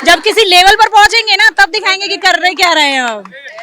जब किसी लेवल पर पहुंचेंगे ना तब दिखाएंगे कि कर रहे क्या रहे हैं।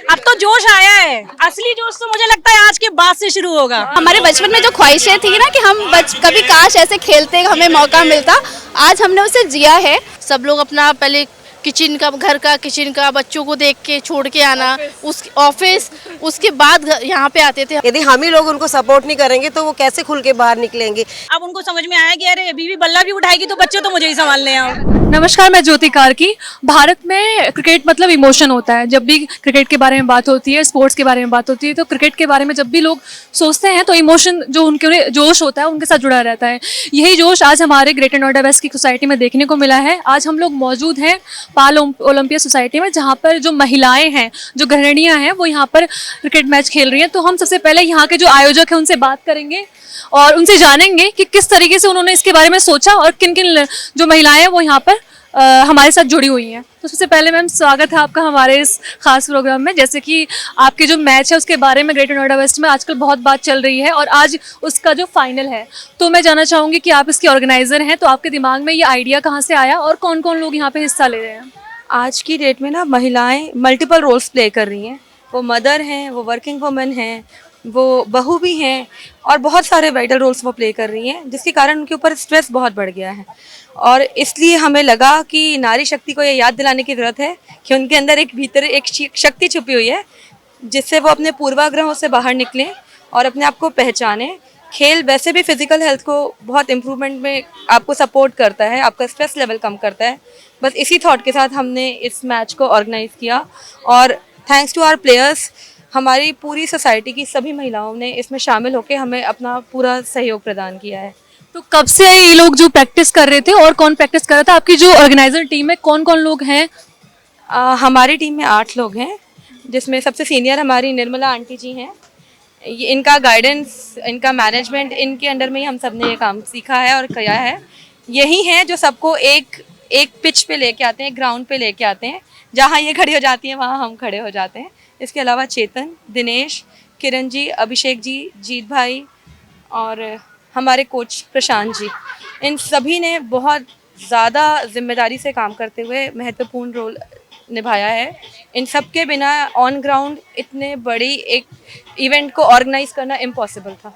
अब तो जोश आया है, असली जोश तो मुझे लगता है आज के बाद से शुरू होगा। हमारे बचपन में जो ख्वाहिशें थी ना कि हम कभी काश ऐसे खेलते, हमें मौका मिलता, आज हमने उसे जिया है। सब लोग अपना पहले किचन का, घर का किचन का, बच्चों को देख के छोड़ के आना, उस ऑफिस, उसके बाद यहाँ पे आते थे। यदि हम ही लोग उनको सपोर्ट नहीं करेंगे तो वो कैसे खुल के बाहर निकलेंगे। अब उनको समझ में आया कि अरे बीवी बल्ला भी उठाएगी तो बच्चे तो मुझे ही संभालने हैं। नमस्कार, मैं ज्योति कार्की। भारत में क्रिकेट मतलब इमोशन होता है। जब भी क्रिकेट के बारे में बात होती है, स्पोर्ट्स के बारे में बात होती है, तो क्रिकेट के बारे में जब भी लोग सोचते हैं तो इमोशन जो उनके जोश होता है उनके साथ जुड़ा रहता है। यही जोश आज हमारे ग्रेटर नोएडा वेस्ट की सोसाइटी में देखने को मिला है। आज हम लोग मौजूद हैं पाल ओलंपिया सोसाइटी में, जहाँ पर जो महिलाएं हैं, जो गृहिणियाँ हैं, वो यहाँ पर क्रिकेट मैच खेल रही हैं। तो हम सबसे पहले यहाँ के जो आयोजक हैं उनसे बात करेंगे और उनसे जानेंगे कि किस तरीके से उन्होंने इसके बारे में सोचा और किन किन जो महिलाएं हैं वो यहाँ पर हमारे साथ जुड़ी हुई हैं। तो सबसे पहले मैम स्वागत है आपका हमारे इस खास प्रोग्राम में। जैसे कि आपके जो मैच है उसके बारे में ग्रेटर नोएडा वेस्ट में आजकल बहुत बात चल रही है और आज उसका जो फाइनल है, तो मैं जानना चाहूँगी कि आप इसके ऑर्गेनाइजर हैं, तो आपके दिमाग में ये आइडिया कहाँ से आया और कौन कौन लोग यहाँ पे हिस्सा ले रहे हैं? आज की डेट में ना महिलाएं मल्टीपल रोल्स प्ले कर रही हैं। वो मदर हैं, वो वर्किंग वुमेन हैं, वो बहू भी हैं और बहुत सारे वाइटल रोल्स वो प्ले कर रही हैं, जिसके कारण उनके ऊपर स्ट्रेस बहुत बढ़ गया है। और इसलिए हमें लगा कि नारी शक्ति को ये याद दिलाने की ज़रूरत है कि उनके अंदर एक भीतर एक शक्ति छुपी हुई है, जिससे वो अपने पूर्वाग्रहों से बाहर निकलें और अपने आप को पहचानें। खेल वैसे भी फिजिकल हेल्थ को बहुत इम्प्रूवमेंट में आपको सपोर्ट करता है, आपका स्ट्रेस लेवल कम करता है। बस इसी थॉट के साथ हमने इस मैच को ऑर्गेनाइज़ किया और थैंक्स टू आवर प्लेयर्स, हमारी पूरी सोसाइटी की सभी महिलाओं ने इसमें शामिल होकर हमें अपना पूरा सहयोग प्रदान किया है। तो कब से ये लोग जो प्रैक्टिस कर रहे थे और कौन प्रैक्टिस कर रहा था? आपकी जो ऑर्गेनाइजर टीम में कौन कौन लोग हैं? हमारी टीम में 8 लोग हैं, जिसमें सबसे सीनियर हमारी निर्मला आंटी जी हैं। इनका गाइडेंस, इनका मैनेजमेंट, इनके अंडर में ही हम सब ने ये काम सीखा है और किया है। यही हैं जो सबको एक पिच पे लेके आते हैं, ग्राउंड पे लेके आते हैं। जहाँ ये खड़ी हो जाती हैं वहाँ हम खड़े हो जाते हैं। इसके अलावा चेतन, दिनेश, किरण जी, अभिषेक जी, जीत भाई और हमारे कोच प्रशांत जी, इन सभी ने बहुत ज़्यादा जिम्मेदारी से काम करते हुए महत्वपूर्ण रोल निभाया है। इन सब के बिना ऑन ग्राउंड इतने बड़ी एक इवेंट को ऑर्गेनाइज करना इम्पॉसिबल था।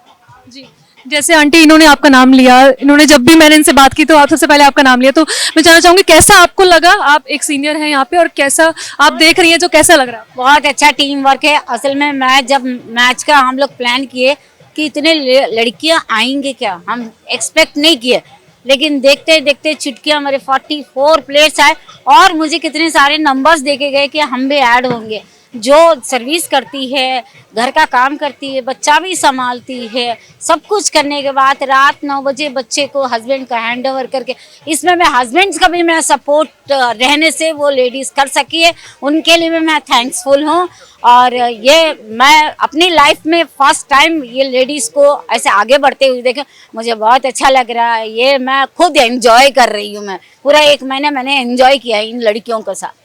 जी, जैसे आंटी इन्होंने आपका नाम लिया, इन्होंने जब भी मैंने इनसे बात की तो आप सबसे पहले आपका नाम लिया, तो मैं जानना चाहूँगी कैसा आपको लगा? आप एक सीनियर हैं यहाँ पे और कैसा आप देख रही हैं, जो कैसा लग रहा है? बहुत अच्छा टीम वर्क है। असल में मैं जब मैच का हम लोग प्लान किए कि इतने लड़कियां आएंगे क्या, हम एक्सपेक्ट नहीं किए, लेकिन देखते देखते चुटकियां हमारे 44 प्लेयर्स आए और मुझे कितने सारे नंबर्स देखे गए कि हम भी ऐड होंगे। जो सर्विस करती है, घर का काम करती है, बच्चा भी संभालती है, सब कुछ करने के बाद रात 9 बजे बच्चे को हस्बैंड का हैंड ओवर करके, इसमें मैं हस्बैंड्स का भी मैं सपोर्ट रहने से वो लेडीज़ कर सकी है, उनके लिए भी मैं थैंक्सफुल हूँ। और ये मैं अपनी लाइफ में फर्स्ट टाइम ये लेडीज़ को ऐसे आगे बढ़ते हुए देखे, मुझे बहुत अच्छा लग रहा है। ये मैं खुद एंजॉय कर रही हूँ। मैं पूरा 1 महीना मैंने एंजॉय किया इन लड़कियों के साथ।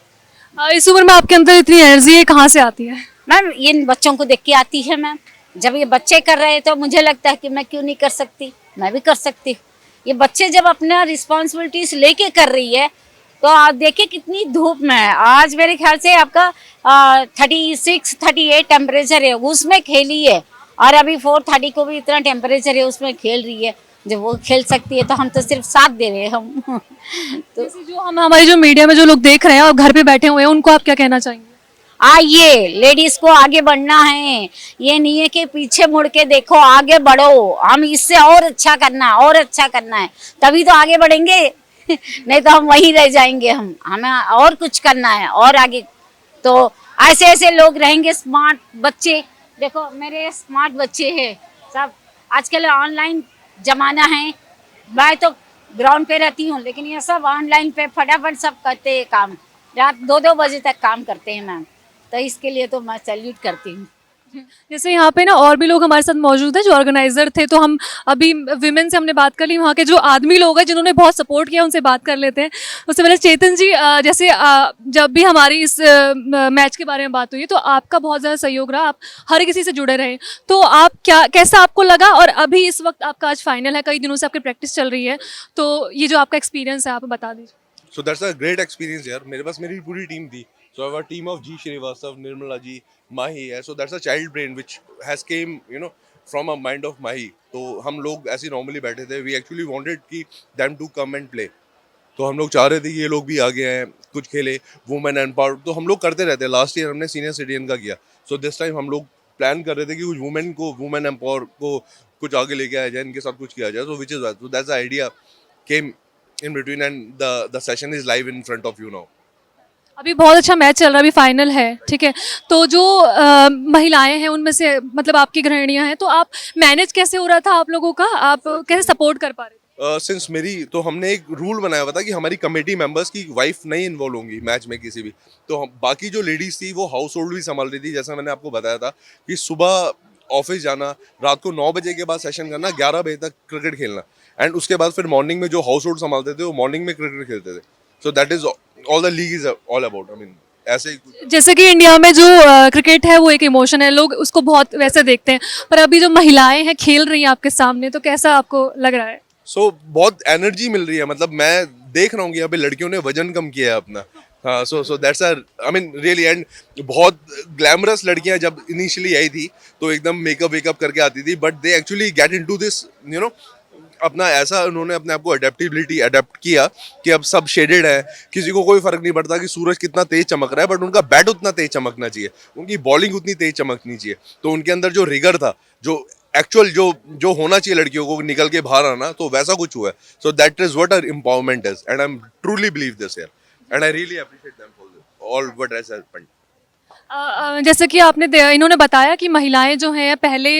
इस उम्र में आपके अंदर इतनी एनर्जी कहाँ से आती है? मैम इन बच्चों को देख के आती है मैम। जब ये बच्चे कर रहे हैं तो मुझे लगता है कि मैं क्यों नहीं कर सकती, मैं भी कर सकती हूँ। ये बच्चे जब अपना रिस्पॉन्सिबिलिटीज लेके कर रही है तो आप देखिए कितनी धूप में है। आज मेरे ख्याल से आपका 36-38 टेम्परेचर है, उसमें खेली है। और अभी 4:30 को भी इतना टेम्परेचर है, उसमें खेल रही है। जब वो खेल सकती है तो हम तो सिर्फ साथ दे रहे हैं हम। तो जो हम हमारे जो मीडिया में जो लोग देख रहे हैं और घर पे बैठे हुए हैं, उनको आप क्या कहना चाहेंगे? आइए, लेडीज को आगे बढ़ना है। ये नहीं है कि पीछे मुड़ के देखो, आगे बढ़ो। हम इससे और अच्छा करना है, तभी तो आगे बढ़ेंगे। नहीं तो हम वहीं रह जाएंगे। हमें और कुछ करना है और आगे। तो ऐसे ऐसे लोग रहेंगे, स्मार्ट बच्चे। देखो मेरे स्मार्ट बच्चे हैं सब। आजकल ऑनलाइन जमाना है। मैं तो ग्राउंड पे रहती हूँ, लेकिन ये सब ऑनलाइन पे फटाफट सब करते हैं काम। रात 2-2 बजे तक काम करते हैं मैम। तो इसके लिए तो मैं सैल्यूट करती हूँ। जैसे यहाँ पे ना और भी लोग हमारे साथ मौजूद हैं जो ऑर्गेनाइजर थे, तो हम अभी विमेन से हमने बात कर ली। वहाँ के जो आदमी लोग हैं जिन्होंने बहुत सपोर्ट किया, उनसे बात कर लेते हैं। उससे पहले चेतन जी, जैसे जब भी हमारी इस मैच के बारे में बात हुई तो आपका बहुत ज़्यादा सहयोग रहा, आप हर किसी से जुड़े रहे, तो आप कैसा आपको लगा? और अभी इस वक्त आपका आज फाइनल है, कई दिनों से आपकी प्रैक्टिस चल रही है, तो ये जो आपका एक्सपीरियंस है आप बता दीजिए। So that's a great experience यार. मेरे पास मेरी पूरी टीम थी. So I have a team of G Srivastava, Nirmala ji, Mahi है. So that's a child brain which has came, you know, from a mind of Mahi. तो हम लोग ऐसे नॉर्मली बैठे थे. We actually wanted कि them to come and play. तो हम लोग चाह रहे थे कि ये लोग भी आगे आए, कुछ खेले, वुमेन एम्पावर. तो हम लोग करते रहते हैं. लास्ट ईयर हमने सीनियर सिटीजन का किया. सो दिस टाइम हम लोग प्लान कर रहे थे कि कुछ वुमेन एम्पावर को कुछ आगे लेके आया जाए, इनके साथ कुछ किया जाए. So which is that's the idea came in between and the session is live in front of you now. अभी बहुत अच्छा मैच चल रहा है, अभी फाइनल है, ठीक है. तो जो महिलाएं हैं उनमें से मतलब आपकी गृहिणियां हैं, तो आप मैनेज कैसे हो रहा था आप लोगों का, आप कैसे सपोर्ट कर पा रहे थे? सिंस मेरी तो हमने एक रूल बनाया हुआ था कि हमारी कमेटी मेंबर्स की वाइफ नहीं इन्वॉल्व होंगी मैच में किसी भी. तो बाकी जो लेडीज थी वो हाउस होल्ड भी संभाल रही थी. जैसा मैंने आपको बताया था कि सुबह ऑफिस जाना, रात को 9 बजे के बाद सेशन करना, 11 बजे तक क्रिकेट खेलना, एंड उसके बाद फिर मॉर्निंग में जो हाउस होल्ड संभालते थे वो मॉर्निंग में क्रिकेट खेलते थे. सो that is all the league is all about. I mean ऐसे ही. जैसे कि इंडिया में जो क्रिकेट है वो एक इमोशन है, लोग उसको बहुत वैसे देखते हैं, पर अभी जो महिलाएं हैं खेल रही हैं आपके सामने, तो कैसा आपको लग रहा है? सो बहुत एनर्जी मिल रही है. मतलब मैं देख रहा हूँ कि यहाँ पे लड़कियों ने वजन कम किया है अपना. हाँ, so that's I mean really. And बहुत ग्लैमरस लड़कियां जब इनिशियली आई थी तो एकदम मेकअप वेकअप करके आती थी, but they actually get into this, you know, अपना ऐसा उन्होंने अपने आप को अडेप्ट किया कि अब सब शेडेड है. किसी को कोई फर्क नहीं पड़ता कि सूरज कितना तेज चमक रहा है, बट उनका बैट उतना तेज चमकना चाहिए, उनकी बॉलिंग उतनी तेज चमकनी चाहिए. तो उनके अंदर जो रिगर था, जो एक्चुअल जो होना चाहिए लड़कियों को निकल के बाहर आना, तो वैसा कुछ हुआ है. So that is what our empowerment is, and I am truly believe this यार, and I really appreciate them for all what has happened. जैसे कि इन्होंने बताया कि महिलाएं जो हैं पहले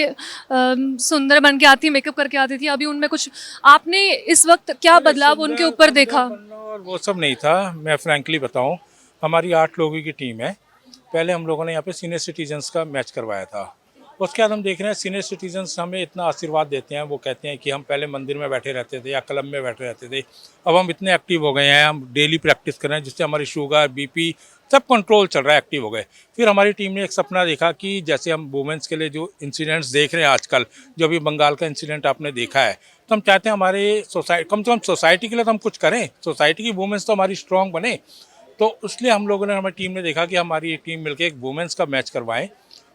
सुंदर बन के आती, मेकअप करके आती थी, अभी उनमें कुछ आपने इस वक्त क्या बदलाव उनके ऊपर देखा? और वो सब नहीं था. मैं फ्रैंकली बताऊं, हमारी 8 लोगों की टीम है. पहले हम लोगों ने यहाँ पे सीनियर सिटीजन्स का मैच करवाया था. उसके बाद हम देख रहे हैं सीनियर सिटीजन्स हमें इतना आशीर्वाद देते हैं. वो कहते हैं कि हम पहले मंदिर में बैठे रहते थे या क्लब में बैठे रहते थे, अब हम इतने एक्टिव हो गए हैं, हम डेली प्रैक्टिस कर रहे हैं, जिससे हमारी शुगर, बीपी सब कंट्रोल चल रहा है, एक्टिव हो गए. फिर हमारी टीम ने एक सपना देखा कि जैसे हम वुमेंस के लिए जो इंसिडेंट्स देख रहे हैं आजकल, जो अभी बंगाल का इंसिडेंट आपने देखा है, तो हम चाहते हैं हमारे सोसाइटी, कम से कम सोसाइटी के लिए तो हम कुछ करें, सोसाइटी की वुमेंस तो हमारी स्ट्रॉन्ग बने. तो इसलिए हम लोगों ने, हमारी टीम ने देखा कि हमारी टीम मिलकर एक वुमेंस का मैच करवाएं.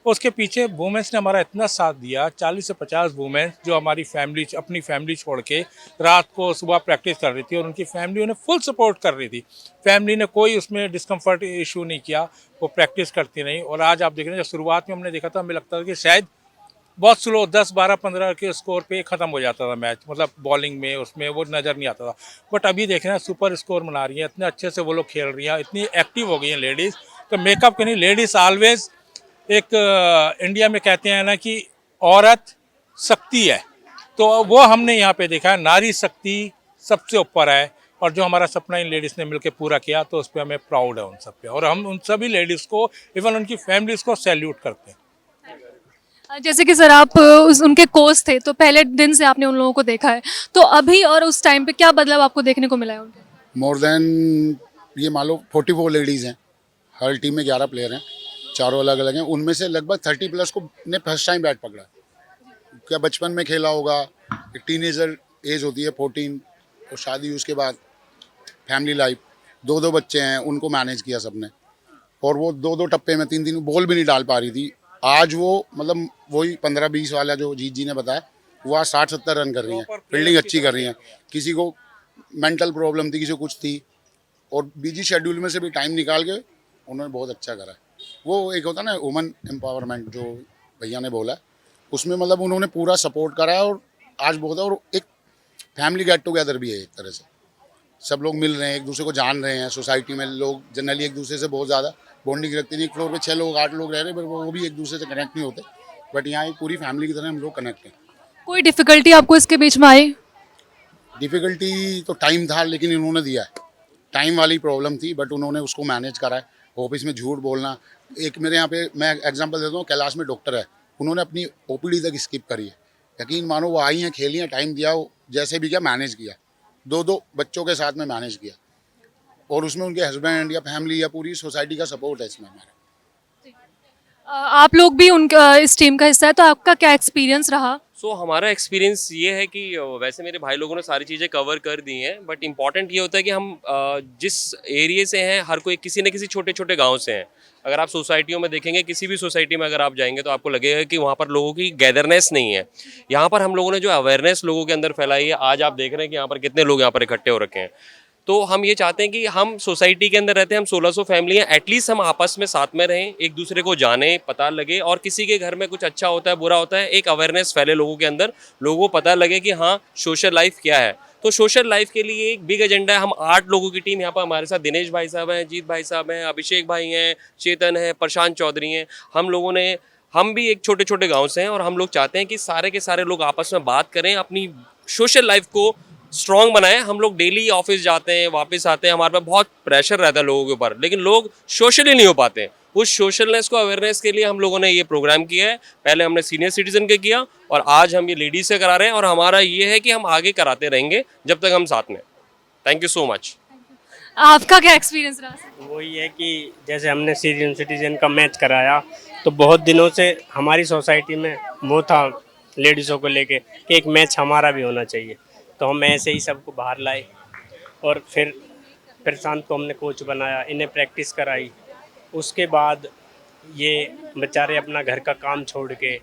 उसके पीछे वुमेंस ने हमारा इतना साथ दिया, 40 से 50 वुमेंस जो हमारी फैमिली, अपनी फैमिली छोड़ के रात को सुबह प्रैक्टिस कर रही थी, और उनकी फैमिली उन्हें फुल सपोर्ट कर रही थी. फैमिली ने कोई उसमें डिस्कम्फर्ट इशू नहीं किया, वो प्रैक्टिस करती रही. और आज आप देख रहे हैं, जब शुरुआत में हमने देखा था, हमें लगता था कि शायद बहुत स्लो 10, 12, 15 के स्कोर पे ख़त्म हो जाता था मैच, मतलब बॉलिंग में उसमें वो नज़र नहीं आता था. बट अभी देख रहे हैं सुपर स्कोर बना रही हैं, इतने अच्छे से वो लोग खेल रही हैं, इतनी एक्टिव हो गई हैं लेडीज़. तो मेकअप के नहीं, लेडीज़ ऑलवेज एक इंडिया में कहते हैं ना कि औरत शक्ति है, तो वो हमने यहाँ पे देखा है, नारी शक्ति सबसे ऊपर है. और जो हमारा सपना इन लेडीज़ ने मिलकर पूरा किया, तो उस पर हमें प्राउड है उन सब पे, और हम उन सभी लेडीज़ को, इवन उनकी फैमिलीज़ को सैल्यूट करते हैं. जैसे कि सर आप उनके कोच थे, तो पहले दिन से आपने उन लोगों को देखा है, तो अभी और उस टाइम पे क्या बदलाव आपको देखने को मिला है उनके? मोर देन ये मान लो 44 लेडीज़ हैं, हर टीम में 11 प्लेयर हैं, चारों अलग अलग हैं. उनमें से लगभग 30 प्लस को ने फर्स्ट टाइम बैट पकड़ा. क्या बचपन में खेला होगा, एक टीनेजर एज होती है 14, और शादी, उसके बाद फैमिली लाइफ, 2 बच्चे हैं, उनको मैनेज किया सबने. और वो 2 टप्पे में 3 बॉल भी नहीं डाल पा रही थी. आज वो मतलब वही 15-20 वाला जो जीत जी ने बताया, वो आज 60-70 रन कर रही हैं, फील्डिंग अच्छी कर रही हैं. किसी को मेंटल प्रॉब्लम थी, किसी को कुछ थी, और बिजी शेड्यूल में से भी टाइम निकाल के उन्होंने बहुत अच्छा करा. वो एक होता ना वुमेन एम्पावरमेंट जो भैया ने बोला, उसमें मतलब उन्होंने पूरा सपोर्ट करा है. और आज बहुत है, और एक फैमिली गेट टुगेदर भी है. एक तरह से सब लोग मिल रहे हैं, एक दूसरे को जान रहे हैं. सोसाइटी में लोग जनरली एक दूसरे से बहुत ज़्यादा बॉन्डिंग रखते नहीं. एक फ्लोर पे 6 लोग 8 लोग रह रहे हैं, पर वो भी एक दूसरे से कनेक्ट नहीं होते. बट यहाँ एक पूरी फैमिली की तरह हम लोग कनेक्ट हैं. कोई डिफिकल्टी आपको इसके बीच में आई? डिफ़िकल्टी तो टाइम था, लेकिन इन्होंने दिया है. टाइम वाली प्रॉब्लम थी, बट उन्होंने उसको मैनेज करा है. ऑफिस में झूठ बोलना, एक मेरे यहाँ पे मैं एग्जांपल देता हूँ, कैलाश में डॉक्टर है, उन्होंने अपनी ओपीडी तक स्किप करी है. यकीन मानो, वो आई हैं, खेली हैं, टाइम दिया, जैसे भी किया मैनेज किया. 2 बच्चों के साथ में मैनेज किया, और उसमें उनके हस्बैंड या फैमिली या पूरी सोसाइटी का सपोर्ट है इसमें हमारा. आप लोग भी उनका इस टीम का हिस्सा है, तो आपका क्या एक्सपीरियंस रहा? सो हमारा एक्सपीरियंस ये है कि वैसे मेरे भाई लोगों ने सारी चीज़ें कवर कर दी हैं, बट इम्पॉर्टेंट ये होता है कि हम जिस एरिए से हैं, हर कोई किसी न किसी छोटे छोटे गांव से हैं। अगर आप सोसाइटियों में देखेंगे, किसी भी सोसाइटी में अगर आप जाएंगे तो आपको लगेगा कि वहाँ पर लोगों की गैदरनेस नहीं है। यहाँ पर हम लोगों ने जो अवेयरनेस लोगों के अंदर फैलाई है, आज आप देख रहे हैं कि यहाँ पर कितने लोग यहाँ पर इकट्ठे हो रखे हैं। तो हम ये चाहते हैं कि हम सोसाइटी के अंदर रहते हैं, हम 1600 फैमिली हैं, एटलीस्ट हम आपस में साथ में रहें, एक दूसरे को जाने, पता लगे, और किसी के घर में कुछ अच्छा होता है, बुरा होता है, एक अवेयरनेस फैले लोगों के अंदर, लोगों को पता लगे कि हाँ सोशल लाइफ क्या है। तो सोशल लाइफ के लिए एक बिग एजेंडा है। हम 8 लोगों की टीम यहाँ पर हमारे साथ दिनेश भाई साहब हैं, जीत भाई साहब हैं, अभिषेक भाई हैं, चेतन है, प्रशांत चौधरी हैं। हम भी एक छोटे छोटे गाँव से हैं, और हम लोग चाहते हैं कि सारे के सारे लोग आपस में बात करें, अपनी सोशल लाइफ को स्ट्रॉन्ग बनाएं। हम लोग डेली ऑफिस जाते हैं, वापस आते हैं, हमारे पे बहुत प्रेशर रहता है लोगों के ऊपर, लेकिन लोग सोशली नहीं हो पाते। उस सोशलनेस को, अवेयरनेस के लिए हम लोगों ने ये प्रोग्राम किया है। पहले हमने सीनियर सिटीजन के किया, और आज हम ये लेडीज से करा रहे हैं, और हमारा ये है कि हम आगे कराते रहेंगे जब तक हम साथ में। Thank you so much. आपका क्या एक्सपीरियंस रहा? वो ये है कि जैसे हमने सीनियर सिटीजन का मैच कराया, तो बहुत दिनों से हमारी सोसाइटी में वो था लेडीज़ों को लेके कि एक मैच हमारा भी होना चाहिए। तो हम ऐसे ही सबको बाहर लाए, और फिर प्रशांत को हमने कोच बनाया, इन्हें प्रैक्टिस कराई। उसके बाद ये बेचारे अपना घर का काम छोड़ के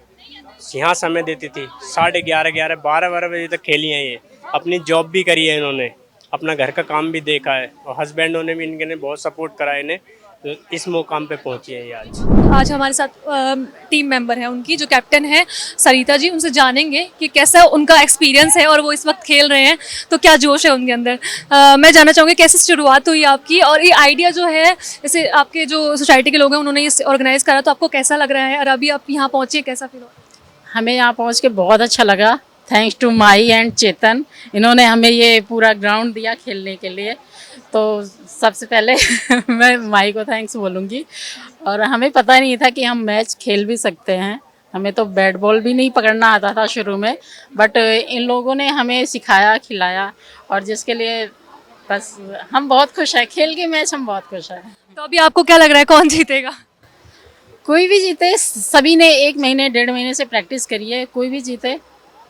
यहाँ समय देती थी, 11:30 12 बजे तक खेली हैं। ये अपनी जॉब भी करी है, इन्होंने अपना घर का काम भी देखा है, और हस्बैंडों ने भी इनके बहुत सपोर्ट करा है इन्हें, तो इस मुकाम पे पहुंची है ये आज हमारे साथ टीम मेंबर हैं उनकी, जो कैप्टन है सरिता जी। उनसे जानेंगे कि कैसा उनका एक्सपीरियंस है, और वो इस वक्त खेल रहे हैं तो क्या जोश है उनके अंदर। मैं जानना चाहूँगी कैसे शुरुआत हुई आपकी, और ये आइडिया जो है, जैसे आपके जो सोसाइटी के लोग हैं उन्होंने ये ऑर्गेनाइज करा, तो आपको कैसा लग रहा है, और अभी आप यहाँ पहुँचे कैसा फील हो? हमें यहाँ पहुँच के बहुत अच्छा लगा। थैंक्स टू माई एंड चेतन, इन्होंने हमें ये पूरा ग्राउंड दिया खेलने के लिए, तो सबसे पहले मैं माई को थैंक्स बोलूँगी। और हमें पता नहीं था कि हम मैच खेल भी सकते हैं, हमें तो बैट बॉल भी नहीं पकड़ना आता था शुरू में, बट इन लोगों ने हमें सिखाया, खिलाया, और जिसके लिए बस हम बहुत खुश हैं। खेल के मैच हम बहुत खुश हैं। तो अभी आपको क्या लग रहा है, कौन जीतेगा? कोई भी जीते, सभी ने 1 महीने 1.5 महीने से प्रैक्टिस करी है, कोई भी जीते।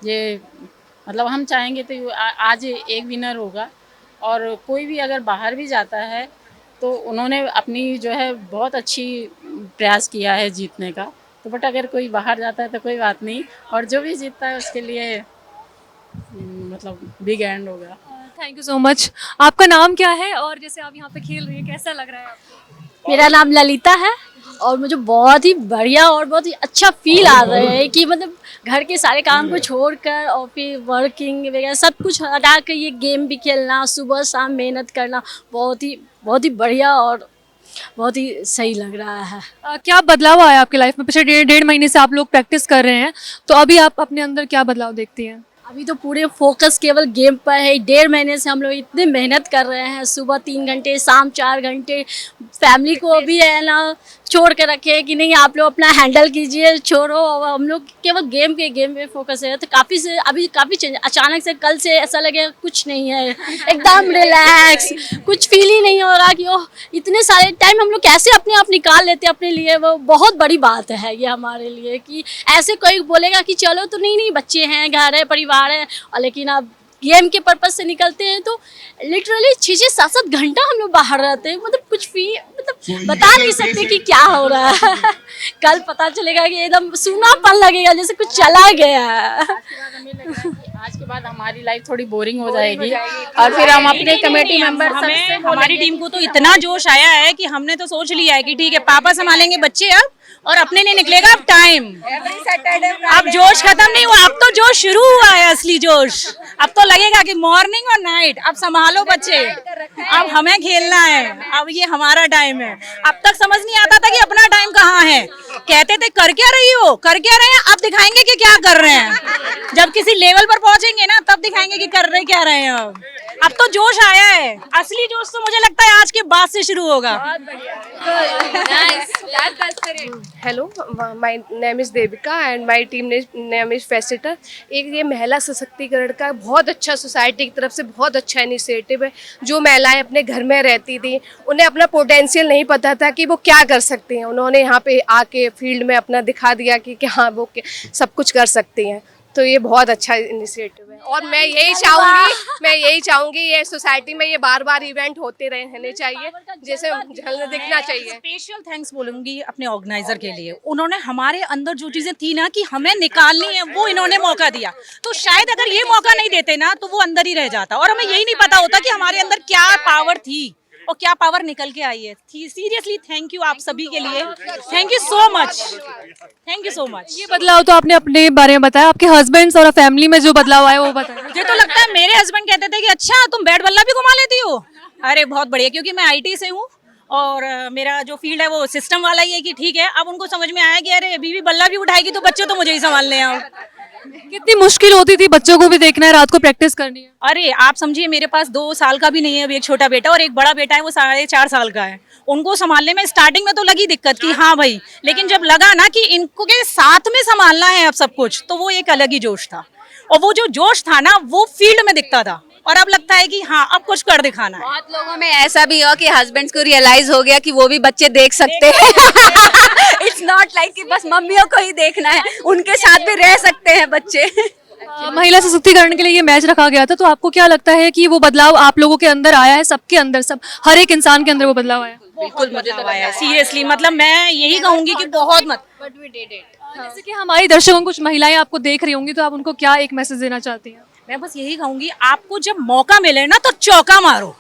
ये मतलब हम चाहेंगे तो आज एक विनर होगा, और कोई भी अगर बाहर भी जाता है तो उन्होंने अपनी जो है बहुत अच्छी प्रयास किया है जीतने का। तो बट अगर कोई बाहर जाता है तो कोई बात नहीं, और जो भी जीतता है उसके लिए मतलब बिग एंड होगा। Thank you so much. आपका नाम क्या है, और जैसे आप यहाँ पे खेल रही है कैसा लग रहा है आपको? मेरा नाम ललिता है, और मुझे बहुत ही बढ़िया और बहुत ही अच्छा फील आ रहा है कि मतलब घर के सारे काम को छोड़कर और फिर वर्किंग वगैरह सब कुछ हटा कर ये गेम भी खेलना, सुबह शाम मेहनत करना, बहुत ही बढ़िया और बहुत ही सही लग रहा है। क्या बदलाव आया आपकी लाइफ में? पिछले 1.5 महीने से आप लोग प्रैक्टिस कर रहे हैं, तो अभी आप अपने अंदर क्या बदलाव देखती हैं? अभी तो पूरे फोकस केवल गेम पर है। 1.5 महीने से हम लोग इतने मेहनत कर रहे हैं, सुबह 3 घंटे, शाम 4 घंटे। फैमिली को भी है ना छोड़ के रखे कि नहीं आप लोग अपना हैंडल कीजिए, छोड़ो, और हम लोग केवल गेम पे फोकस है। तो अभी काफ़ी चेंज। अचानक से कल से ऐसा लगे कुछ नहीं है, एकदम रिलैक्स, कुछ फील ही नहीं हो रहा कि ओह इतने सारे टाइम हम लोग कैसे अपने आप निकाल लेते हैं अपने लिए। वो बहुत बड़ी बात है ये हमारे लिए कि ऐसे कोई बोलेगा कि चलो तो नहीं बच्चे हैं, घर है, परिवार है, और लेकिन अब गेम के पर्पज से निकलते हैं तो लिटरली 6-6, 7-7 घंटा हम लोग बाहर रहते हैं। मतलब कुछ भी मतलब बता नहीं सकते कि क्या हो रहा है। कल पता चलेगा कि एकदम सूनापन लगेगा जैसे कुछ चला गया है। आज के बाद हमारी लाइफ थोड़ी बोरिंग हो जाएगी, और फिर हम अपने कमेटी मेंबर हमारी टीम को तो इतना जोश आया है कि हमने तो सोच लिया है कि ठीक है पापा संभालेंगे बच्चे अब, और अपने नहीं निकलेगा अब टाइम। अब जोश खत्म नहीं हुआ, अब तो जोश शुरू हुआ है, असली जोश। अब तो लगेगा कि मॉर्निंग और नाइट अब संभालो बच्चे, अब हमें खेलना है, अब ये हमारा टाइम है। अब तक समझ नहीं आता था कि अपना टाइम कहाँ है, कहते थे कर क्या रही हो, कर क्या रहे हैं, अब दिखाएंगे कि क्या कर रहे हैं। जब किसी लेवल पर पहुंचेंगे ना तब दिखाएंगे कि कर रहे क्या रहे हैं। अब तो जोश आया है, असली जोश तो मुझे लगता है आज के बाद से शुरू होगा। Hello, my name is Devika and my team name is Facitor. एक ये महिला सशक्तिकरण का बहुत अच्छा सोसाइटी की तरफ से बहुत अच्छा इनिशिएटिव है। जो महिलाएं अपने घर में रहती थी, उन्हें अपना पोटेंशियल नहीं पता था कि वो क्या कर सकती हैं, उन्होंने यहाँ पे आके फील्ड में अपना दिखा दिया कि हाँ वो सब कुछ कर सकती हैं। तो ये बहुत अच्छा इनिशिएटिव है और मैं यही चाहूंगी ये सोसाइटी में ये बार बार इवेंट होते रहने चाहिए, जैसे दिखना चाहिए। स्पेशल थैंक्स बोलूंगी अपने ऑर्गेनाइजर के लिए, उन्होंने हमारे अंदर जो चीजें थी ना कि हमें निकालनी है वो इन्होंने मौका दिया। तो शायद अगर ये मौका नहीं देते ना तो वो अंदर ही रह जाता और हमें यही नहीं पता होता कि हमारे अंदर क्या पावर थी और क्या पावर निकल के आई है। सीरियसली थैंक यू आप सभी के लिए, thank you so much, thank you so much. ये बदलाव तो आपने अपने बारे में बताया, आपके हस्बैंड्स और फैमिली में जो बदलाव आया वो बताया। मुझे तो लगता है मेरे हस्बैंड कहते थे कि अच्छा तुम बैट बल्ला भी घुमा लेती हो। अरे बहुत बढ़िया, क्योंकि मैं आईटी से हूँ और मेरा जो फील्ड है वो सिस्टम वाला ही है कि ठीक है। अब उनको समझ में आया कि अरे बीवी बल्ला भी उठाएगी तो बच्चे तो मुझे ही संभालने हैं। कितनी मुश्किल होती थी, बच्चों को भी देखना है, रात को प्रैक्टिस करनी है। अरे आप समझिए मेरे पास 2 साल का भी नहीं है अभी एक छोटा बेटा और एक बड़ा बेटा है वो 4.5 साल का है। उनको संभालने में स्टार्टिंग में तो लगी दिक्कत कि हाँ भाई, लेकिन जब लगा ना कि इनको के साथ में संभालना है अब सब कुछ, तो वो एक अलग ही जोश था। और वो जो जोश था ना वो फील्ड में दिखता था और अब लगता है कि हाँ अब कुछ कर दिखाना है। बहुत लोगों में ऐसा भी हो कि हस्बैंड्स को रियलाइज हो गया कि वो भी बच्चे देख सकते हैं। इट्स नॉट लाइक कि बस मम्मियों को ही देखना है, उनके साथ भी रह सकते हैं बच्चे। महिला सशक्तिकरण के लिए ये मैच रखा गया था, तो आपको क्या लगता है कि वो बदलाव आप लोगों के अंदर आया है, सबके अंदर, सब हर एक इंसान के अंदर वो बदलाव आया? बिल्कुल बदलाव आया सीरियसली, मतलब मैं यही कहूंगी कि बहुत मत। जैसे कि हमारी दर्शकों कुछ महिलाएं आपको देख रही होंगी, तो आप उनको क्या एक मैसेज देना चाहती हैं? मैं बस यही कहूंगी आपको जब मौका मिले ना तो चौका मारो,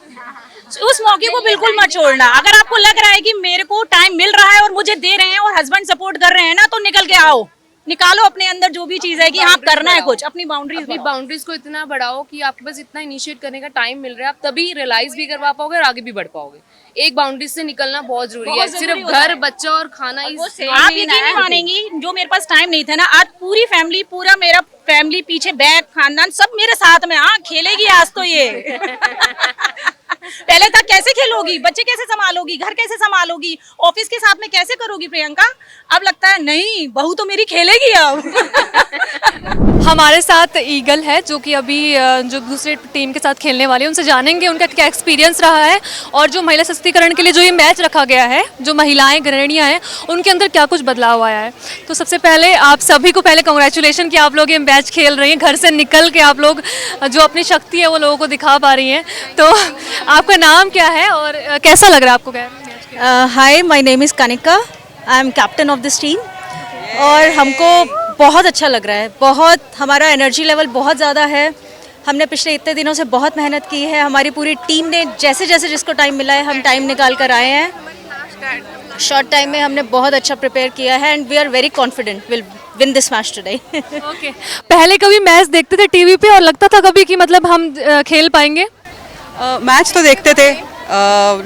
उस मौके को बिल्कुल मत छोड़ना। अगर आपको लग रहा है कि मेरे को टाइम मिल रहा है और मुझे दे रहे हैं और हस्बैंड सपोर्ट कर रहे हैं ना, तो निकल के आओ, निकालो अपने अंदर जो भी चीज है कि हाँ करना है कुछ, अपनी बाउंड्रीज को इतना बढ़ाओ कि आपको बस इतना इनिशिएट करने का टाइम मिल रहा है, आप तभी रियलाइज भी करवा पाओगे और आगे भी बढ़ पाओगे। एक बाउंड्री से निकलना बहुत जरूरी है, सिर्फ घर बच्चा और खाना आप यकीन नहीं मानेंगी, जो मेरे पास टाइम नहीं था ना, आज पूरी फैमिली, पूरा मेरा फैमिली पीछे, बैग खानदान सब मेरे साथ में, हाँ खेलेगी आज तो ये। पहले तक कैसे खेलोगी, बच्चे कैसे संभालोगी, घर कैसे संभालोगी, ऑफिस के साथ में कैसे करोगी प्रियंका? अब लगता है नहीं, बहू तो मेरी खेलेगी अब। हमारे साथ ईगल है जो कि अभी जो दूसरे टीम के साथ खेलने वाले हैं, उनसे जानेंगे उनका क्या एक्सपीरियंस रहा है और जो महिला सशक्तिकरण के लिए जो ये मैच रखा गया है, जो महिलाएं गृहिणियां हैं उनके अंदर क्या कुछ बदलाव आया है। तो सबसे पहले आप सभी को पहले कांग्रेचुलेशन कि आप लोग ये मैच खेल रही हैं, घर से निकल के आप लोग जो अपनी शक्ति है वो लोगों को दिखा पा रही हैं। तो आपका नाम क्या है और कैसा लग रहा है आपको? Hi, my name is Kanika, I am captain of this team. और हमको बहुत अच्छा लग रहा है, बहुत हमारा एनर्जी लेवल बहुत ज़्यादा है। हमने पिछले इतने दिनों से बहुत मेहनत की है, हमारी पूरी टीम ने जैसे जैसे जिसको टाइम मिला है हम टाइम निकाल कर आए हैं। शॉर्ट टाइम में हमने बहुत अच्छा प्रिपेयर किया है and we are very confident will win this match today. Okay, पहले कभी मैच देखते थे टीवी पे और लगता था कभी कि मतलब हम खेल पाएंगे? मैच तो देखते थे,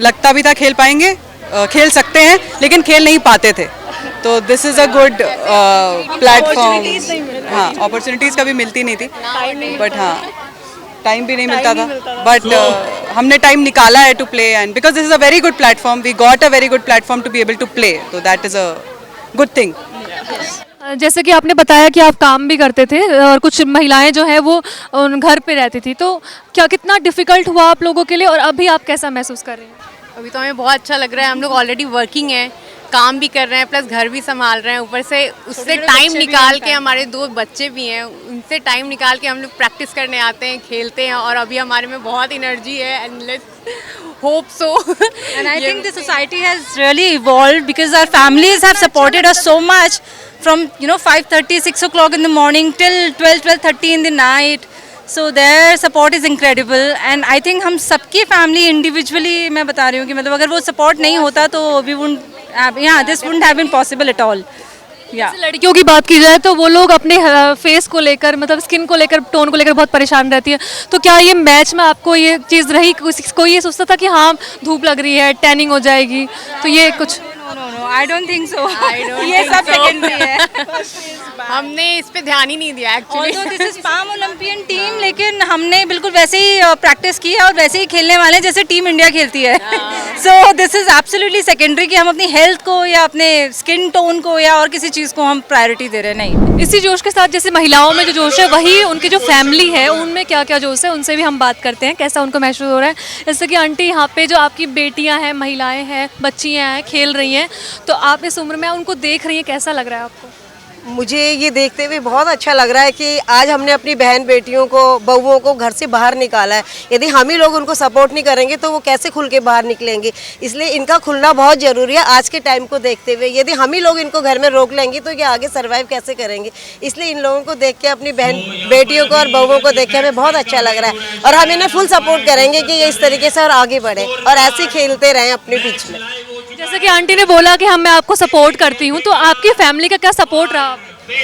लगता भी था खेल पाएंगे, खेल सकते हैं, लेकिन खेल नहीं पाते थे। तो this is a good platform. हाँ, अपॉर्चुनिटीज़ कभी मिलती नहीं थी, बट हाँ टाइम भी नहीं मिलता था, बट हमने टाइम निकाला है to play and because this is a very good platform, we got a very good platform to be able to play, तो that is a good thing. जैसे कि आपने बताया कि आप काम भी करते थे और कुछ महिलाएं जो है वो घर पे रहती थी, तो क्या कितना डिफिकल्ट हुआ आप लोगों के लिए और अभी आप कैसा महसूस कर रहे हैं? अभी तो हमें बहुत अच्छा लग रहा है, हम लोग ऑलरेडी वर्किंग हैं, काम भी कर रहे हैं, प्लस घर भी संभाल रहे हैं, ऊपर से उससे टाइम निकाल के, हमारे 2 बच्चे भी हैं, उनसे टाइम निकाल के हम लोग प्रैक्टिस करने आते हैं, खेलते हैं और अभी हमारे में बहुत एनर्जी है and let's hope so. And I think the society has really evolved because our families have supported us so much from 5:30, 6 o'clock in the morning till 12:30 in the night. So their support is incredible and I think हम सबकी family individually, मैं बता रही हूँ कि मतलब अगर वो support नहीं होता तो we wouldn't, this wouldn't have been possible at all. लड़कियों की बात की जाए तो वो लोग अपने फेस को लेकर, मतलब स्किन को लेकर, टोन को लेकर बहुत परेशान रहती है। तो क्या ये मैच में आपको ये चीज़ रही, कोई ये सोचता था कि हाँ धूप लग रही है, टैनिंग हो जाएगी, तो ये कुछ? No, I don't think so. ये सब सेकेंडरी है। हमने इस पे ध्यान ही नहीं दिया actually. Although this is palm Olympian team, लेकिन हमने बिल्कुल वैसे ही प्रैक्टिस की है और वैसे ही खेलने वाले हैं जैसे टीम इंडिया खेलती है। So this is absolutely secondary कि हम अपनी हेल्थ को या अपने स्किन टोन को या और किसी चीज़ को हम प्रायोरिटी दे रहे हैं, नहीं। इसी जोश के साथ जैसे महिलाओं में जो जोश है वही उनकी जो फैमिली है उनमें क्या क्या जोश है, उनसे भी हम बात करते हैं कैसा उनको महसूस हो रहा है। जैसे कि आंटी यहाँ पे जो आपकी बेटियाँ हैं, महिलाएँ हैं, बच्चियाँ हैं, खेल रही हैं, तो आप इस उम्र में उनको देख रही हैं, कैसा लग रहा है आपको? मुझे ये देखते हुए बहुत अच्छा लग रहा है कि आज हमने अपनी बहन बेटियों को, बहुओं को घर से बाहर निकाला है। यदि हम ही लोग उनको सपोर्ट नहीं करेंगे तो वो कैसे खुल के बाहर निकलेंगे। इसलिए इनका खुलना बहुत ज़रूरी है आज के टाइम को देखते हुए। यदि हम ही लोग इनको घर में रोक लेंगे तो ये आगे सर्वाइव कैसे करेंगे। इसलिए इन लोगों को देख के, अपनी बहन बेटियों को और बहुओं को देख के हमें बहुत अच्छा लग रहा है और हम इन्हें फुल सपोर्ट करेंगे कि ये इस तरीके से और आगे बढ़े और ऐसे ही खेलते रहें अपने पिच में। जैसे कि आंटी ने बोला कि मैं आपको सपोर्ट करती हूँ, तो आपकी फैमिली का क्या सपोर्ट रहा?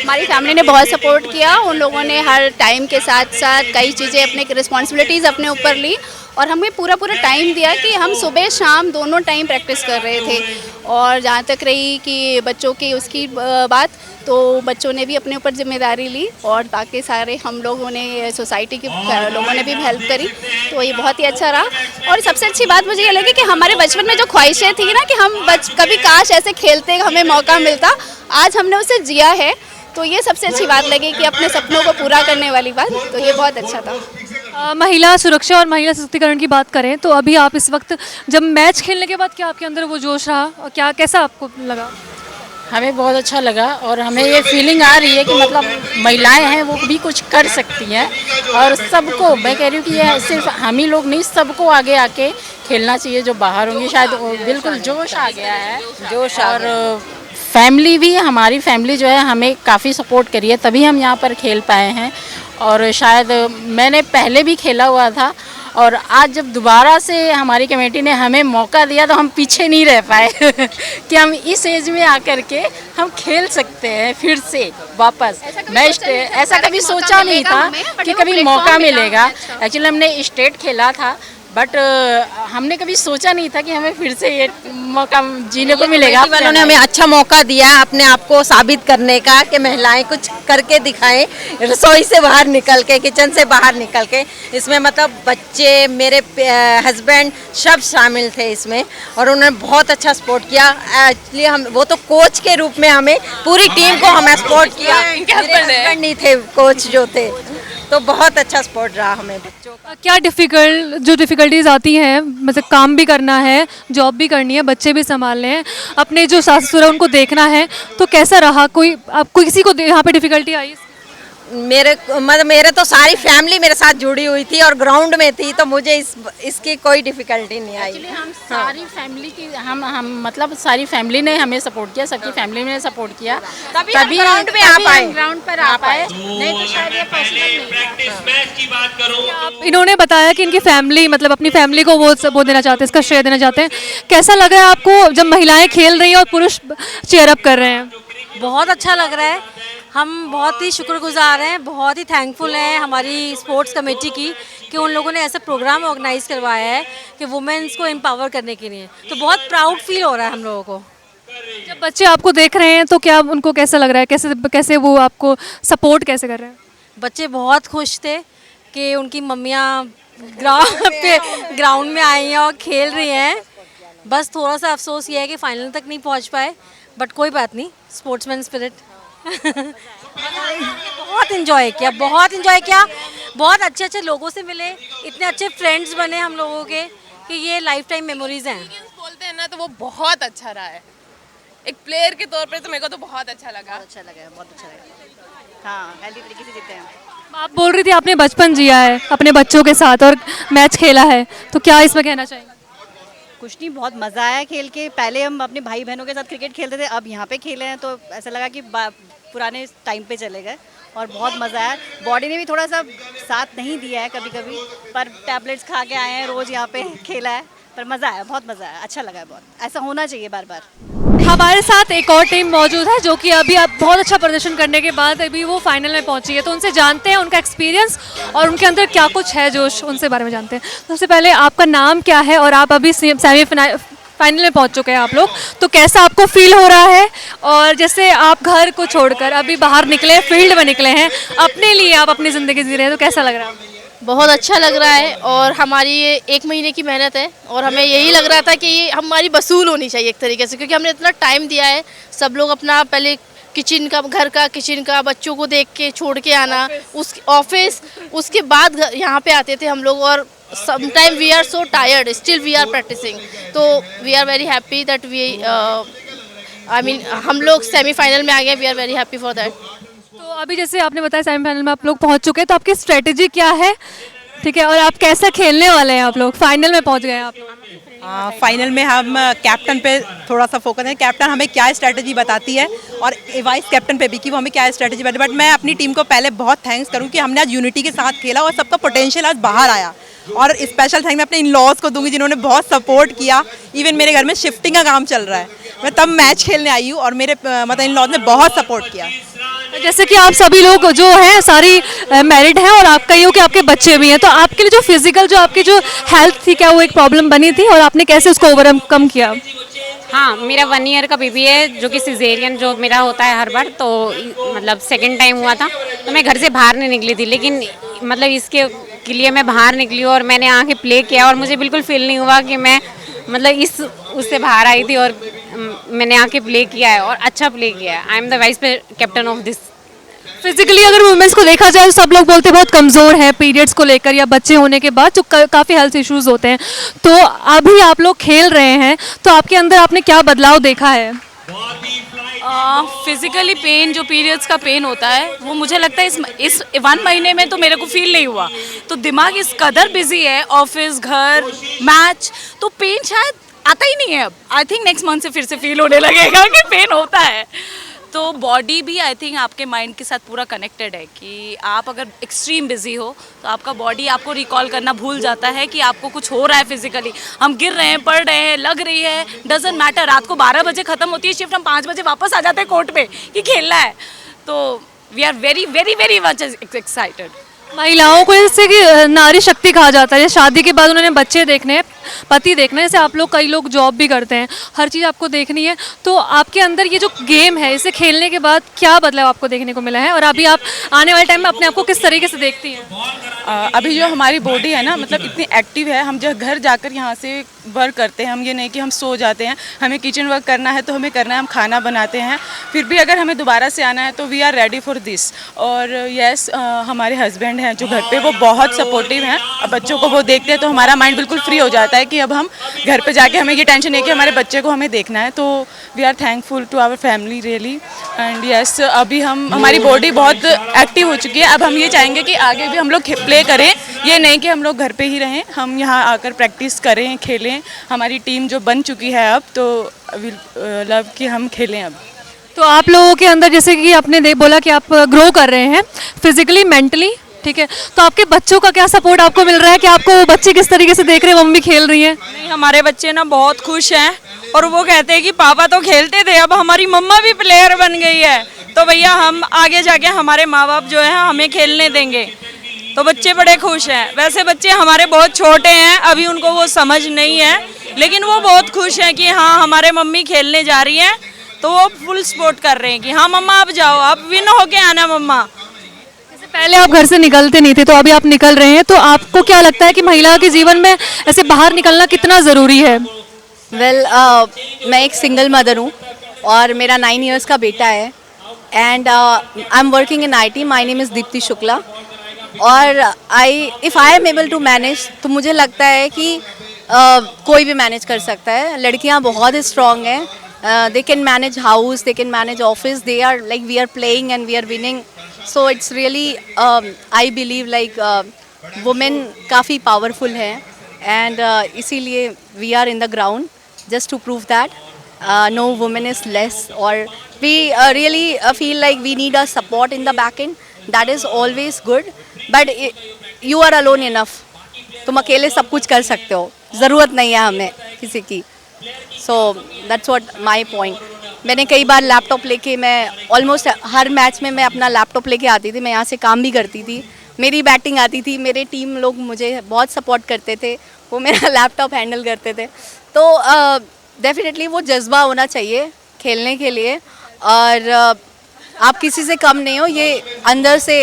हमारी फैमिली ने बहुत सपोर्ट किया। उन लोगों ने हर टाइम के साथ साथ कई चीज़ें, अपने रिस्पॉन्सिबिलिटीज़ अपने ऊपर ली और हमें पूरा टाइम दिया कि हम सुबह शाम दोनों टाइम प्रैक्टिस कर रहे थे। और जहाँ तक रही कि बच्चों की उसकी बात, तो बच्चों ने भी अपने ऊपर जिम्मेदारी ली और बाकी सारे हम लोगों ने, सोसाइटी के लोगों ने भी हेल्प करी, तो ये बहुत ही अच्छा रहा। और सबसे अच्छी बात मुझे ये लगी कि हमारे बचपन में जो ख्वाहिशें थी ना कि हम कभी काश ऐसे खेलते, हमें मौका मिलता, आज हमने उसे जिया है। तो ये सबसे अच्छी बात लगी कि अपने सपनों को पूरा करने वाली बात, तो ये बहुत अच्छा था। महिला सुरक्षा और महिला सशक्तिकरण की बात करें तो अभी आप इस वक्त जब मैच खेलने के बाद क्या आपके अंदर वो जोश रहा और कैसा आपको लगा? हमें बहुत अच्छा लगा और हमें ये फीलिंग आ रही है कि मतलब महिलाएं हैं वो भी कुछ कर सकती हैं और सबको, मैं कह रही हूँ कि ये सिर्फ हम ही लोग नहीं, सबको आगे आके खेलना चाहिए जो बाहर होंगे। शायद बिल्कुल जोश आ गया है, जोश। और फैमिली भी, हमारी फैमिली जो है हमें काफ़ी सपोर्ट करी है, तभी हम यहाँ पर खेल पाए हैं। और शायद मैंने पहले भी खेला हुआ था और आज जब दोबारा से हमारी कमेटी ने हमें मौका दिया तो हम पीछे नहीं रह पाए कि हम इस एज में आकर के हम खेल सकते हैं फिर से वापस। मैं ऐसा कभी सोचा नहीं था कि कभी मौका मिलेगा। एक्चुअली हमने स्टेट खेला था बट हमने कभी सोचा नहीं था कि हमें फिर से ये मौका जीने को मिलेगा। वालों ने हमें अच्छा मौका दिया है अपने आप को साबित करने का कि महिलाएं कुछ करके दिखाएं, रसोई से बाहर निकल के, किचन से बाहर निकल के। इसमें मतलब बच्चे, मेरे हस्बैंड सब शामिल थे इसमें और उन्होंने बहुत अच्छा सपोर्ट किया। एक्चुअली हम वो तो कोच के रूप में हमें पूरी टीम को हमें सपोर्ट किया। मेरे हस्बैंड नहीं थे कोच जो थे, तो बहुत अच्छा सपोर्ट रहा हमें बच्चों का। क्या डिफ़िकल्टीज़ आती हैं, मतलब काम भी करना है, जॉब भी करनी है, बच्चे भी संभालने हैं, अपने जो सास ससुर है उनको देखना है, तो कैसा रहा? आपको किसी को यहाँ पे डिफ़िकल्टी आई? मेरे तो सारी फैमिली मेरे साथ जुड़ी हुई थी और ग्राउंड में थी, तो मुझे इसकी कोई डिफिकल्टी नहीं आई। हम सारी फैमिली की, हम मतलब सारी फैमिली ने हमें सपोर्ट किया, सबकी फैमिली ने सपोर्ट किया, तभी ग्राउंड पे आ पाए, ग्राउंड पर आ पाए। नहीं तो शायद ये पॉसिबल नहीं। इन्होंने बताया कि इनकी फैमिली, मतलब अपनी फैमिली को वो देना चाहते हैं, इसका श्रेय देना चाहते हैं। कैसा लग रहा है आपको जब महिलाएं खेल रही हैं और पुरुष चेयर अप कर रहे हैं? बहुत अच्छा लग रहा है। हम बहुत ही शुक्रगुजार हैं, बहुत ही थैंकफुल हैं हमारी स्पोर्ट्स कमेटी की कि उन लोगों ने ऐसा प्रोग्राम ऑर्गेनाइज करवाया है कि वुमेन्स को एम्पावर करने के लिए। तो बहुत प्राउड फील हो रहा है हम लोगों को। जब बच्चे आपको देख रहे हैं तो क्या उनको कैसा लग रहा है, कैसे वो आपको सपोर्ट कैसे कर रहे हैं? बच्चे बहुत खुश थे कि उनकी मम्मियाँ ग्राउंड में आई हैं और खेल रही हैं। बस थोड़ा सा अफसोस ये है कि फाइनल तक नहीं पहुँच पाए, बट कोई बात नहीं, स्पोर्ट्समैन स्पिरिट। बहुत इन्जॉय किया, बहुत अच्छे लोगों से मिले, इतने अच्छे फ्रेंड्स बने हम लोगों के कि ये लाइफ टाइम मेमोरीज हैं। बोलते हैं ना, तो वो बहुत अच्छा रहा है। एक प्लेयर के तौर पे तो मेरे को तो बहुत अच्छा लगा। हाँ, हेल्दी तरीके से जीते हैं। आप बोल रही थी आपने बचपन जिया है अपने बच्चों के साथ और मैच खेला है, तो क्या इसमें कहना चाहेंगे? कुछ नहीं, बहुत मज़ा आया खेल के। पहले हम अपने भाई बहनों के साथ क्रिकेट खेलते थे, अब यहाँ पे खेले हैं तो ऐसा लगा कि पुराने टाइम पे चले गए और बहुत मज़ा आया। बॉडी ने भी थोड़ा सा साथ नहीं दिया है कभी कभी, पर टैबलेट्स खा के आए हैं, रोज़ यहाँ पे खेला है, पर मज़ा आया, बहुत मज़ा आया, अच्छा लगा है बहुत। ऐसा होना चाहिए बार बार। हमारे साथ एक और टीम मौजूद है जो कि अभी आप बहुत अच्छा प्रदर्शन करने के बाद अभी वो फाइनल में पहुंची है, तो उनसे जानते हैं उनका एक्सपीरियंस और उनके अंदर क्या कुछ है जोश, उनसे बारे में जानते हैं। सबसे पहले आपका नाम क्या है और आप अभी फाइनल में पहुंच चुके हैं आप लोग, तो कैसा आपको फील हो रहा है? और जैसे आप घर को छोड़कर अभी बाहर निकले, फील्ड में निकले हैं, अपने लिए आप अपनी ज़िंदगी जी रहे हैं, तो कैसा लग रहा है? बहुत अच्छा लग रहा है और हमारी ये 1 महीने की मेहनत है और हमें यही लग रहा था कि ये हमारी वसूल होनी चाहिए एक तरीके से, क्योंकि हमने इतना टाइम दिया है। सब लोग अपना पहले घर का किचन का बच्चों को देख के छोड़ के आना, उस ऑफिस, उसके बाद यहाँ पे आते थे हम लोग और sometime we are so tired, still we are practising. तो we are very happy that we I mean हम लोग सेमीफाइनल में आ गए, we are very happy for that. तो अभी जैसे आपने बताया सेमीफाइनल में आप लोग पहुंच चुके हैं, तो आपकी स्ट्रेटेजी क्या है, ठीक है, और आप कैसा खेलने वाले हैं? आप लोग फाइनल में पहुंच गए हैं आप लोग। फाइनल में हम कैप्टन पे थोड़ा सा फोकस है, कैप्टन हमें क्या स्ट्रेटजी बताती है और वाइस कैप्टन पे भी कि वो हमें क्या स्ट्रेटजी बताती है। बट मैं अपनी टीम को पहले बहुत थैंक्स करूँ कि हमने आज यूनिटी के साथ खेला और सबका पोटेंशियल आज बाहर आया। और स्पेशल थैंक मैं अपने इन लॉज को दूंगी जिन्होंने बहुत सपोर्ट किया। इवन मेरे घर में शिफ्टिंग का काम चल रहा है, मैं तब मैच खेलने आई हूँ और मेरे मतलब इन लॉज ने बहुत सपोर्ट किया। जैसे कि आप सभी लोग जो हैं सारी मैरिड हैं और आपका ये हो कि आपके बच्चे भी हैं, तो आपके लिए जो फिजिकल जो आपकी जो हेल्थ थी, क्या वो एक प्रॉब्लम बनी थी और आपने कैसे उसको ओवरकम किया? हाँ, मेरा 1 ईयर का बेबी है जो कि सिजेरियन जो मेरा होता है हर बार, तो मतलब सेकंड टाइम हुआ था, तो मैं घर से बाहर नहीं निकली थी, लेकिन मतलब इसके के लिए मैं बाहर निकली और मैंने आके प्ले किया और मुझे बिल्कुल फील नहीं हुआ कि मैं मतलब उससे बाहर आई थी और मैंने आके प्ले किया है और अच्छा प्ले किया है। I am the vice captain of this. Physically अगर वुमेन्स को देखा जाए तो सब लोग बोलते हैं बहुत कमज़ोर है पीरियड्स को लेकर या बच्चे होने के बाद, जो काफ़ी हेल्थ इश्यूज होते हैं। तो अभी आप लोग खेल रहे हैं, तो आपके अंदर आपने क्या बदलाव देखा है? फिजिकली पेन, जो पीरियड्स का पेन होता है, वो मुझे लगता है इस 1 महीने में तो मेरे को फील नहीं हुआ। तो दिमाग इस कदर बिजी है, ऑफिस, घर, मैच, तो पेन शायद आता ही नहीं है अब। आई थिंक नेक्स्ट मंथ से फिर से फील होने लगेगा कि पेन होता है। तो बॉडी भी आई थिंक आपके माइंड के साथ पूरा कनेक्टेड है कि आप अगर एक्सट्रीम बिजी हो तो आपका बॉडी आपको रिकॉल करना भूल जाता है कि आपको कुछ हो रहा है फिजिकली। हम गिर रहे हैं, पड़ रहे हैं, लग रही है, डजंट मैटर। रात को 12 बजे खत्म होती है शिफ्ट, हम 5 बजे वापस आ जाते हैं कोर्ट पे कि खेलना है। तो we are very very very much excited. महिलाओं को जैसे कि नारी शक्ति कहा जाता है, शादी के बाद उन्होंने बच्चे देखने हैं, पति देखना है, जैसे आप लोग कई लोग जॉब भी करते हैं, हर चीज़ आपको देखनी है, तो आपके अंदर ये जो गेम है इसे खेलने के बाद क्या बदलाव आपको देखने को मिला है और अभी आप आने वाले टाइम में अपने आप को किस तरीके से देखती हैं? अभी जो हमारी बॉडी है ना, मतलब इतनी एक्टिव है, हम जब घर जाकर यहाँ से वर्क करते हैं, हम ये नहीं कि हम सो जाते हैं, हमें किचन वर्क करना है तो हमें करना है, हम खाना बनाते हैं, फिर भी अगर हमें दोबारा से आना है तो we are ready for this. और यस, हमारे हस्बैंड हैं जो घर पे, वो बहुत सपोर्टिव हैं। अब बच्चों को वो देखते हैं तो हमारा माइंड बिल्कुल फ्री हो जाता है कि अब हम घर पे जाके हमें ये टेंशन नहीं कि हमारे बच्चे को हमें देखना है। तो we are thankful to our family really. And yes, अभी हमारी बॉडी बहुत एक्टिव हो चुकी है। अब हम ये चाहेंगे कि आगे भी हम लोग प्ले करें, ये नहीं कि हम लोग घर पे ही रहें, हम यहाँ आकर प्रैक्टिस करें, खेलें। हमारी टीम जो बन चुकी है अब, तो विल लव कि हम खेलें अब। तो आप लोगों के अंदर जैसे कि आपने बोला कि आप ग्रो कर रहे हैं फिजिकली, मेंटली, ठीक है, तो आपके बच्चों का क्या सपोर्ट आपको मिल रहा है कि आपको बच्चे किस तरीके से देख रहे हैं, मम्मी खेल रही हैं? नहीं, हमारे बच्चे ना बहुत खुश हैं और वो कहते हैं कि पापा तो खेलते थे, अब हमारी मम्मा भी प्लेयर बन गई है, तो भैया हम आगे जाके हमारे माँ बाप जो है हमें खेलने देंगे। तो बच्चे बड़े खुश हैं। वैसे बच्चे हमारे बहुत छोटे हैं, अभी उनको वो समझ नहीं है, लेकिन वो बहुत खुश हैं कि हाँ हमारे मम्मी खेलने जा रही हैं, तो वो फुल सपोर्ट कर रहे हैं कि हाँ मम्मा आप जाओ, आप विन होके आना मम्मा। पहले आप घर से निकलते नहीं थे, तो अभी आप निकल रहे हैं, तो आपको क्या लगता है कि महिला के जीवन में ऐसे बाहर निकलना कितना ज़रूरी है? वेल, मैं एक सिंगल मदर हूँ और मेरा 9 इयर्स का बेटा है and I am working in IT। My name is Deepti Shukla. और if I am able to manage, तो मुझे लगता है कि कोई भी मैनेज कर सकता है। लड़कियाँ बहुत स्ट्रॉन्ग हैं, they can manage house, they can manage office, they are like we are playing and we are winning. So it's really, I believe like women काफ़ी पावरफुल है एंड इसीलिए we are in the ground just to prove that no woman is less, or we really feel like we need a support in the back end. That is always good, but you are alone enough. तुम अकेले सब कुछ कर सकते हो, ज़रूरत नहीं है हमें किसी की। So that's what my point. मैंने कई बार लैपटॉप लेके, मैं ऑलमोस्ट हर मैच में मैं अपना लैपटॉप लेके आती थी, मैं यहाँ से काम भी करती थी, मेरी बैटिंग आती थी, मेरे टीम लोग मुझे बहुत सपोर्ट करते थे, वो मेरा लैपटॉप हैंडल करते थे। तो डेफिनेटली वो जज्बा होना चाहिए खेलने के लिए, और आप किसी से कम नहीं हो, ये अंदर से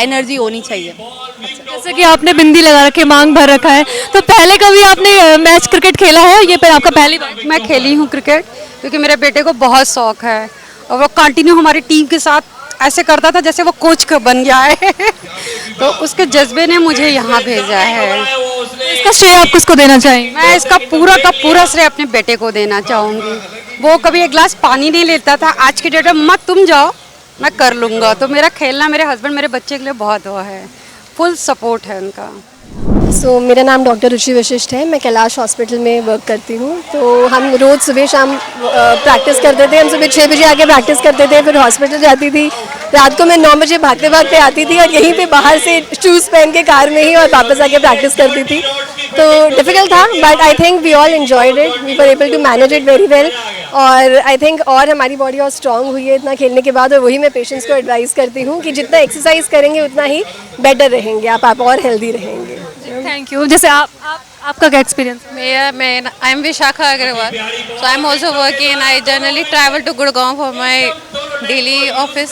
एनर्जी होनी चाहिए। जैसे कि आपने बिंदी लगा रखी है, मांग भर रखा है, तो पहले कभी आपने मैच क्रिकेट खेला है? ये पर आपका पहली बार? मैं खेली हूँ क्रिकेट, क्योंकि मेरे बेटे को बहुत शौक है और वो कंटिन्यू हमारी टीम के साथ ऐसे करता था जैसे वो कोच बन गया है। तो उसके जज्बे ने मुझे यहाँ भेजा है। इसका श्रेय आप किसको देना चाहेंगे? मैं इसका पूरा का पूरा श्रेय अपने बेटे को देना चाहूँगी। वो कभी एक गिलास पानी नहीं लेता था, आज के डेट में मत तुम जाओ मैं कर लूँगा। तो मेरा खेलना मेरे हस्बैंड मेरे बच्चे के लिए बहुत वो है, फुल सपोर्ट है उनका। मेरा नाम डॉक्टर रुचि वशिष्ठ है, मैं कैलाश हॉस्पिटल में वर्क करती हूँ। तो हम रोज़ सुबह शाम प्रैक्टिस करते थे। हम सुबह 6 बजे आके प्रैक्टिस करते थे, फिर हॉस्पिटल जाती थी। रात को मैं 9 बजे भागते भागते आती थी और यहीं पे बाहर से शूज़ पहन के कार में ही और वापस आके प्रैक्टिस करती थी। तो डिफ़िकल्ट था, but I think we all enjoyed it, we were able to manage it very well. और आई थिंक और हमारी बॉडी और स्ट्रांग हुई है इतना खेलने के बाद। और वही मैं पेशेंट्स को एडवाइस करती हूँ कि जितना एक्सरसाइज करेंगे उतना ही बेटर रहेंगे आप और हेल्दी रहेंगे। Thank you. जैसे आपका क्या experience? I am Vishakha Agarwal, so I am also working. I generally travel to Gurgaon for my daily office.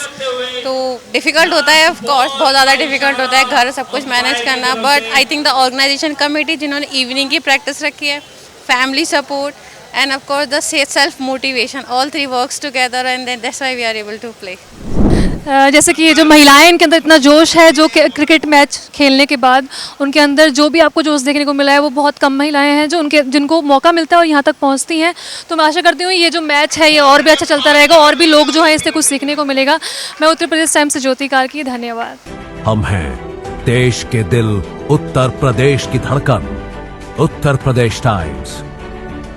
तो डिफ़िकल्ट होता है, ऑफ कोर्स बहुत ज़्यादा डिफ़िकल्ट होता है घर सब कुछ मैनेज करना, but I think the organisation committee जिन्होंने इवनिंग की प्रैक्टिस रखी है, family support and of course the self motivation, all three works together and then that's why we are able to play. जैसे कि ये जो महिलाएं, इनके अंदर इतना जोश है, जो क्रिकेट मैच खेलने के बाद उनके अंदर जो भी आपको जोश देखने को मिला है वो बहुत कम महिलाएं हैं जो जिनको मौका मिलता है और यहाँ तक पहुँचती हैं। तो मैं आशा करती हूँ ये जो मैच है ये और भी अच्छा चलता रहेगा और भी लोग जो हैं इससे कुछ सीखने को मिलेगा। मैं उत्तर प्रदेश टाइम्स से ज्योति कार्की, धन्यवाद। हम हैं देश के दिल, उत्तर प्रदेश की धड़कन, उत्तर प्रदेश टाइम्स।